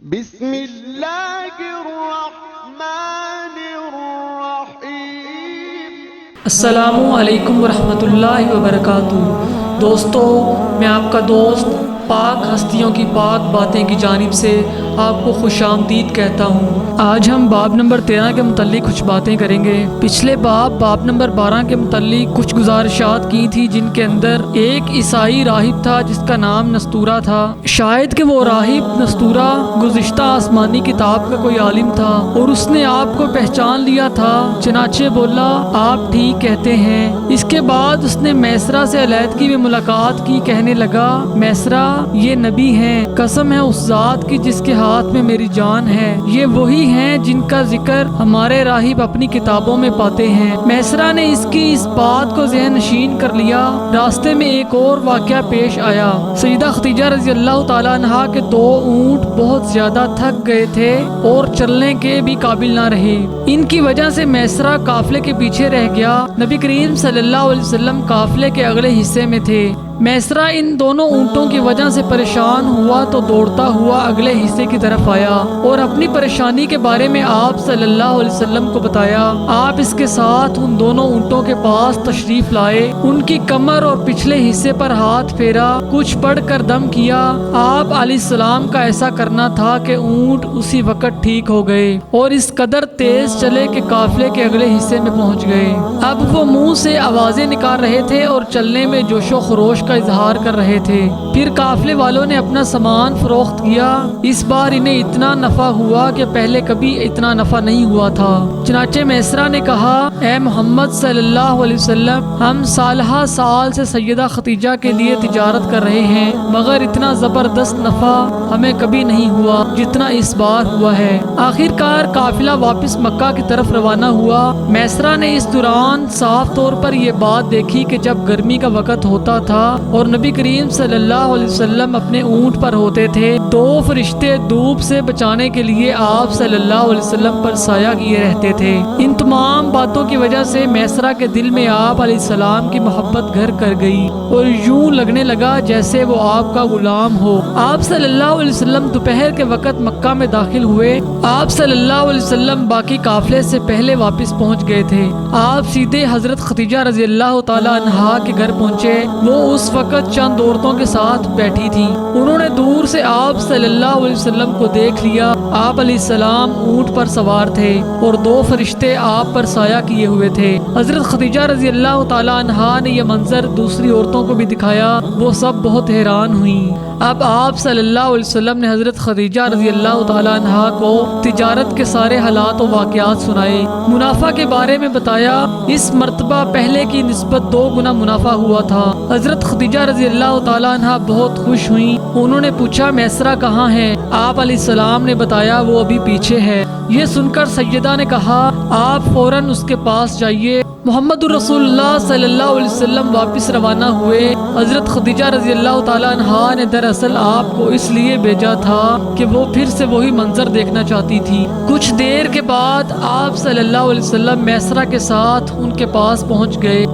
بسم اللہ الرحمن الرحیم۔ السلام علیکم ورحمۃ اللہ وبرکاتہ۔ دوستو، میں آپ کا دوست پاک ہستیوں کی پاک باتیں کی جانب سے آپ کو خوش آمدید کہتا ہوں۔ آج ہم باب نمبر 13 کے متعلق کچھ باتیں کریں گے۔ پچھلے باب نمبر 12 کے متعلق کچھ گزارشات کی تھی، جن کے اندر ایک عیسائی راہب تھا جس کا نام نستورہ تھا۔ شاید کہ وہ راہب نستورہ گزشتہ آسمانی کتاب کا کوئی عالم تھا اور اس نے آپ کو پہچان لیا تھا، چنانچہ بولا آپ ٹھیک کہتے ہیں۔ اس کے بعد اس نے میسرہ سے علیحدگی میں ملاقات کی، کہنے لگا میسرہ یہ نبی ہیں، قسم ہے اس ذات کی جس کے ہاتھ میں میری جان ہے، یہ وہی ہیں جن کا ذکر ہمارے راہب اپنی کتابوں میں پاتے ہیں۔ میسرہ نے اس کی اس بات کو ذہن نشین کر لیا۔ راستے میں ایک اور واقعہ پیش آیا۔ سیدہ خدیجہ رضی اللہ تعالیٰ عنہا کے 2 اونٹ بہت زیادہ تھک گئے تھے اور چلنے کے بھی قابل نہ رہے۔ ان کی وجہ سے میسرہ قافلے کے پیچھے رہ گیا۔ نبی کریم صلی اللہ علیہ وسلم قافلے کے اگلے حصے میں تھے۔ میسرہ ان دونوں اونٹوں کی وجہ سے پریشان ہوا تو دوڑتا ہوا اگلے حصے کی طرف آیا اور اپنی پریشانی کے بارے میں آپ صلی اللہ علیہ وسلم کو بتایا۔ آپ اس کے ساتھ ان دونوں اونٹوں کے پاس تشریف لائے، ان کی کمر اور پچھلے حصے پر ہاتھ پھیرا، کچھ پڑھ کر دم کیا۔ آپ علیہ السلام کا ایسا کرنا تھا کہ اونٹ اسی وقت ٹھیک ہو گئے اور اس قدر تیز چلے کہ قافلے کے اگلے حصے میں پہنچ گئے۔ اب وہ منہ سے آوازیں نکال رہے تھے اور چلنے میں جوش و خروش کا اظہار کر رہے تھے۔ پھر قافلے والوں نے اپنا سامان فروخت کیا۔ اس بار انہیں اتنا نفع ہوا کہ پہلے کبھی اتنا نفع نہیں ہوا تھا۔ چنانچہ میسرہ نے کہا اے محمد صلی اللہ علیہ وسلم، ہم سالہ سال سے سیدہ خدیجہ کے لیے تجارت کر رہے ہیں، مگر اتنا زبردست نفع ہمیں کبھی نہیں ہوا جتنا اس بار ہوا ہے۔ آخر کار قافلہ واپس مکہ کی طرف روانہ ہوا۔ میسرہ نے اس دوران صاف طور پر یہ بات دیکھی کہ جب گرمی کا وقت ہوتا تھا اور نبی کریم صلی اللہ علیہ وسلم اپنے اونٹ پر ہوتے تھے، 2 فرشتے دھوپ سے بچانے کے لیے آپ صلی اللہ علیہ وسلم پر سایہ کیے رہتے تھے۔ ان تمام باتوں کی وجہ سے میسرہ کے دل میں آپ علیہ السلام کی محبت گھر کر گئی اور یوں لگنے لگا جیسے وہ آپ کا غلام ہو۔ آپ صلی اللہ علیہ وسلم دوپہر کے وقت مکہ میں داخل ہوئے۔ آپ صلی اللہ علیہ وسلم باقی قافلے سے پہلے واپس پہنچ گئے تھے۔ آپ سیدھے حضرت خدیجہ رضی اللہ تعالیٰ عنہا کے گھر پہنچے۔ وہ اس وقت چند عورتوں کے ساتھ بیٹھی تھی۔ انہوں نے دور سے آپ صلی اللہ علیہ وسلم کو دیکھ لیا۔ آپ علیہ السلام اونٹ پر سوار تھے اور 2 فرشتے آپ پر سایہ کیے ہوئے تھے۔ حضرت خدیجہ رضی اللہ تعالیٰ عنہا نے یہ منظر دوسری عورتوں کو بھی دکھایا۔ وہ سب بہت حیران ہوئیں۔ اب آپ صلی اللہ علیہ وسلم نے حضرت خدیجہ رضی اللہ تعالیٰ عنہا کو تجارت کے سارے حالات و واقعات سنائے، منافع کے بارے میں بتایا۔ اس مرتبہ پہلے کی نسبت 2 گنا منافع ہوا تھا۔ حضرت خدیجہ رضی اللہ تعالیٰ عنہ بہت خوش ہوئیں۔ انہوں نے پوچھا میسرہ کہاں ہے؟ آپ علیہ السلام نے بتایا وہ ابھی پیچھے ہے۔ یہ سن کر سیدہ نے کہا آپ فوراً اس کے پاس جائیے۔ محمد رسول اللہ صلی اللہ علیہ وسلم واپس روانہ ہوئے۔ حضرت خدیجہ رضی اللہ تعالیٰ عنہا نے دراصل آپ کو اس لیے بھیجا تھا کہ وہ پھر سے وہی منظر دیکھنا چاہتی تھی۔ کچھ دیر کے بعد آپ صلی اللہ علیہ وسلم میسرہ کے ساتھ ان کے پاس پہنچ گئے۔